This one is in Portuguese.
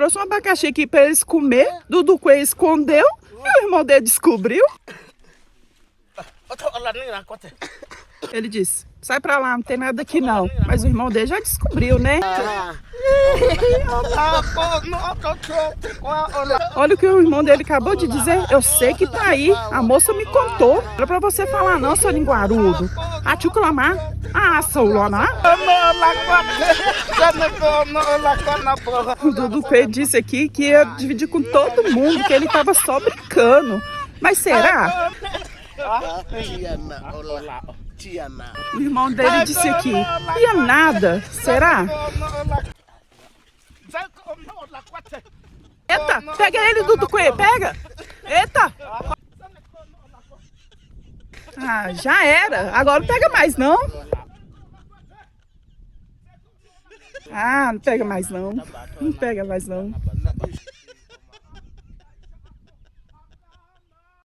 trouxe um abacaxi aqui pra eles comer. Dudu Coelho escondeu e o irmão dele descobriu. Ele disse, sai pra lá, não tem nada aqui não. Mas o irmão dele já descobriu, né? Olha o que o irmão dele acabou de dizer. Eu sei que tá aí. A moça me contou. Não era pra você falar não, seu linguarudo. A Tchuclamar. Ah, seu Loná. O Dudu Coelho disse aqui que ia dividir com todo mundo, que ele tava só brincando. Mas será? O irmão dele disse aqui, ia nada, será? Eita, pega ele, Dudu Coelho, pega! Eita! Ah, já era, agora não pega mais não. Ah, não pega mais não, não pega mais não.